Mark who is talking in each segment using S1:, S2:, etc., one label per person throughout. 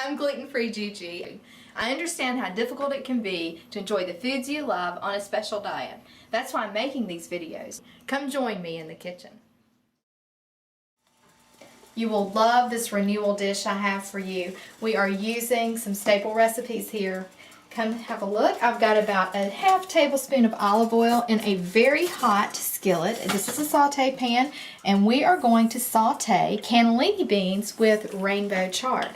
S1: I'm gluten-free Gigi. I understand how difficult it can be to enjoy the foods you love on a special diet. That's why I'm making these videos. Come join me in the kitchen. You will love this renewal dish I have for you. We are using some staple recipes here. Come have a look. I've got about a half tablespoon of olive oil in a very hot skillet. This is a saute pan, and we are going to saute cannellini beans with rainbow chard.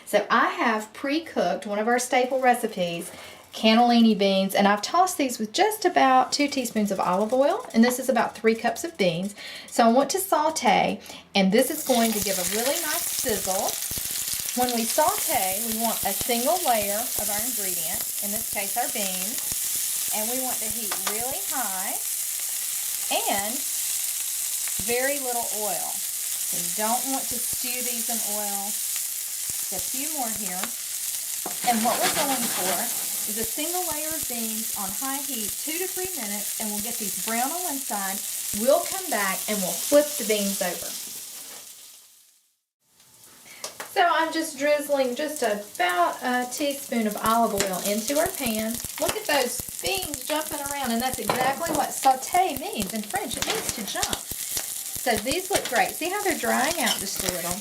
S1: So I have pre-cooked one of our staple recipes, cannellini beans, and I've tossed these with just about 2 teaspoons of olive oil, and this is about 3 cups of beans. So I want to saute, and this is going to give a really nice sizzle. When we saute, we want a single layer of our ingredient, in this case our beans, and we want the heat really high and very little oil. So you don't want to stew these in oil. Just a few more here. And what we're going for is a single layer of beans on high heat, 2 to 3 minutes, and we'll get these brown on one side. We'll come back and we'll flip the beans over. So I'm just drizzling just about a teaspoon of olive oil into our pan. Look at those beans jumping around, and that's exactly what saute means in French. It means to jump. So these look great. See how they're drying out just a little?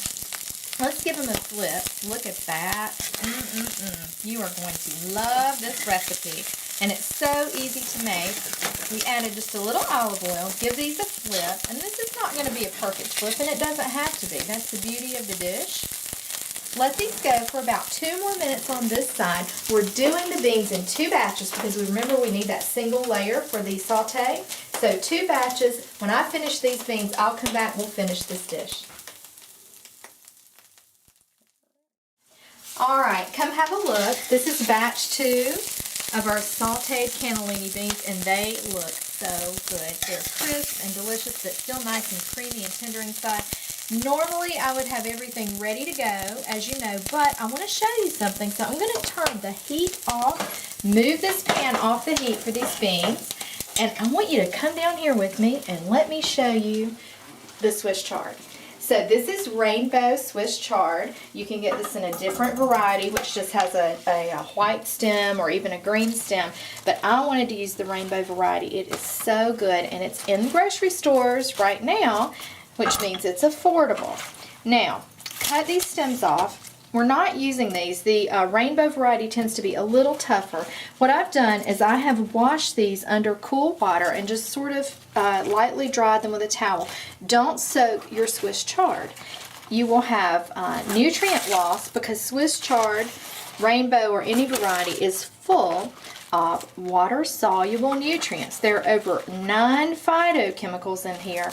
S1: Let's give them a flip. Look at that. You are going to love this recipe, and it's so easy to make. We added just a little olive oil. Give these a flip, and this is not going to be a perfect flip, and it doesn't have to be. That's the beauty of the dish. Let these go for about 2 more minutes on this side. We're doing the beans in 2 batches because remember we need that single layer for the saute. So 2 batches. When I finish these beans, I'll come back and we'll finish this dish. Alright, come have a look. This is batch 2 of our sauteed cannellini beans, and they look so good. They're crisp and delicious, but still nice and creamy and tender inside. Normally, I would have everything ready to go, as you know, but I want to show you something. So I'm going to turn the heat off, move this pan off the heat for these beans, and I want you to come down here with me and let me show you the Swiss chard. So this is rainbow Swiss chard. You can get this in a different variety, which just has a white stem or even a green stem, but I wanted to use the rainbow variety. It is so good, and it's in grocery stores right now, which means it's affordable. Now, cut these stems off. We're not using these. The rainbow variety tends to be a little tougher. What I've done is I have washed these under cool water and just sort of lightly dried them with a towel. Don't soak your Swiss chard. You will have nutrient loss because Swiss chard, rainbow, or any variety is full of water-soluble nutrients. There are over 9 phytochemicals in here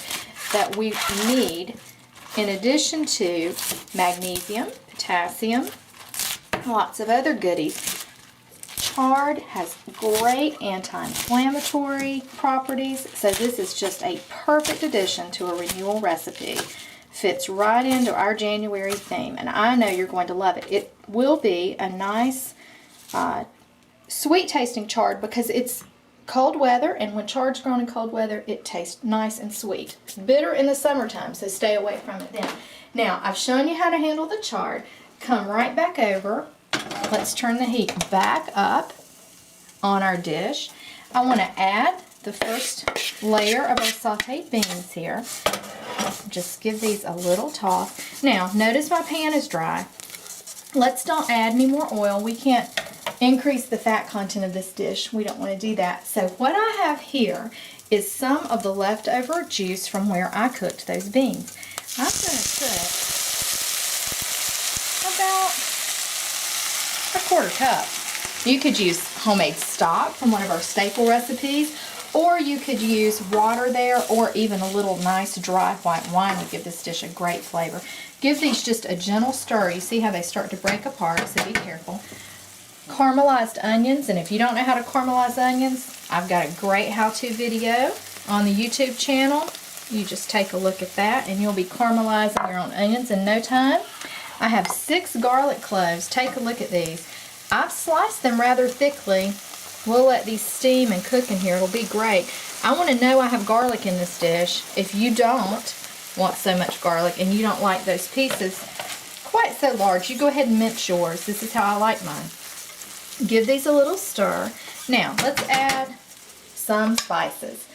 S1: that we need, in addition to magnesium, potassium, lots of other goodies. Chard has great anti-inflammatory properties, so this is just a perfect addition to a renewal recipe. Fits right into our January theme, and I know you're going to love it. It will be a nice, sweet tasting chard because it's cold weather, and when chard's grown in cold weather, it tastes nice and sweet. It's bitter in the summertime, so stay away from it then. Now, I've shown you how to handle the chard. Come right back over. Let's turn the heat back up on our dish. I want to add the first layer of our sauteed beans here. Just give these a little toss. Now, notice my pan is dry. Let's don't add any more oil. We can't increase the fat content of this dish. We don't want to do that. So what I have here is some of the leftover juice from where I cooked those beans. I'm going to put about a 1/4 cup. You could use homemade stock from one of our staple recipes, or you could use water there, or even a little nice dry white wine would give this dish a great flavor. Give these just a gentle stir. You see how they start to break apart, so be careful. Caramelized onions, and if you don't know how to caramelize onions, I've got a great how-to video on the YouTube channel. You just take a look at that, and you'll be caramelizing your own onions in no time. I have 6 garlic cloves. Take a look at these. I've sliced them rather thickly. We'll let these steam and cook in here. It'll be great. I want to know I have garlic in this dish. If you don't want so much garlic and you don't like those pieces, quite so large. You go ahead and mince yours. This is how I like mine. Give these a little stir. Now, let's add some spices.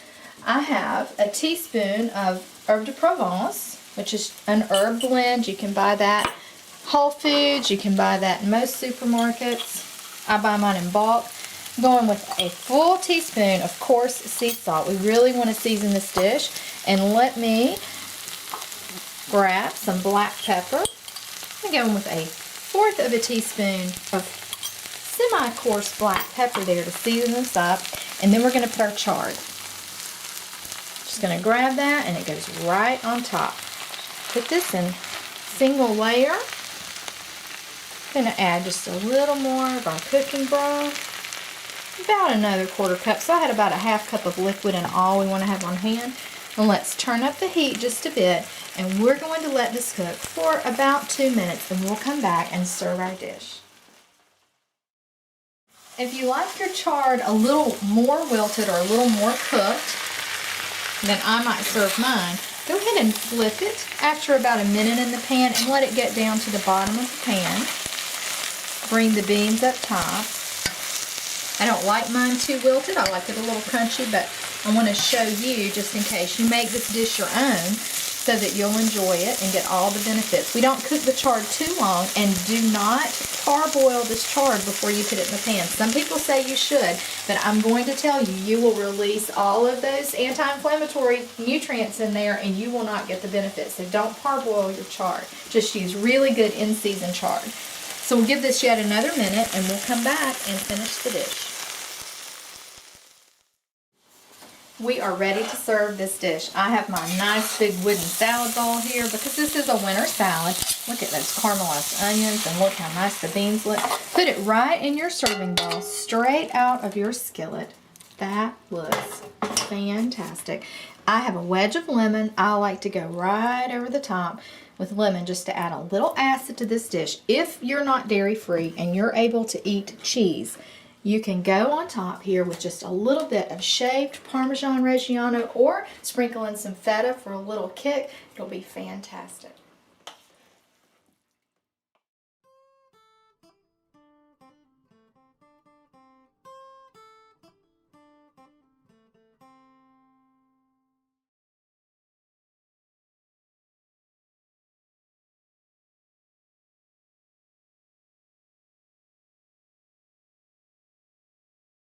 S1: I have a teaspoon of Herbe de Provence, which is an herb blend. You can buy that Whole Foods. You can buy that in most supermarkets. I buy mine in bulk. I'm going with a full teaspoon of coarse sea salt. We really want to season this dish. And let me grab some black pepper. I'm going with a fourth of a teaspoon of semi-coarse black pepper there to season this up. And then we're going to put our chard. Just going to grab that and it goes right on top. Put this in single layer. I'm going to add just a little more of our cooking broth. About another quarter cup. So I had about a half cup of liquid in all we want to have on hand. And let's turn up the heat just a bit. And we're going to let this cook for about 2 minutes. And we'll come back and serve our dish. If you like your chard a little more wilted or a little more cooked, then I might serve mine. Go ahead and flip it after about a minute in the pan and let it get down to the bottom of the pan. Bring the beans up top. I don't like mine too wilted. I like it a little crunchy, but I want to show you just in case you make this dish your own so that you'll enjoy it and get all the benefits. We don't cook the chard too long, and do not parboil this chard before you put it in the pan. Some people say you should, but I'm going to tell you, you will release all of those anti-inflammatory nutrients in there and you will not get the benefits. So don't parboil your chard. Just use really good in-season chard. So we'll give this yet another minute and we'll come back and finish the dish. We are ready to serve this dish. I have my nice big wooden salad bowl here because this is a winter salad. Look at those caramelized onions and look how nice the beans look. Put it right in your serving bowl, straight out of your skillet. That looks fantastic. I have a wedge of lemon. I like to go right over the top with lemon just to add a little acid to this dish. If you're not dairy free and you're able to eat cheese, you can go on top here with just a little bit of shaved Parmesan Reggiano or sprinkle in some feta for a little kick. It'll be fantastic.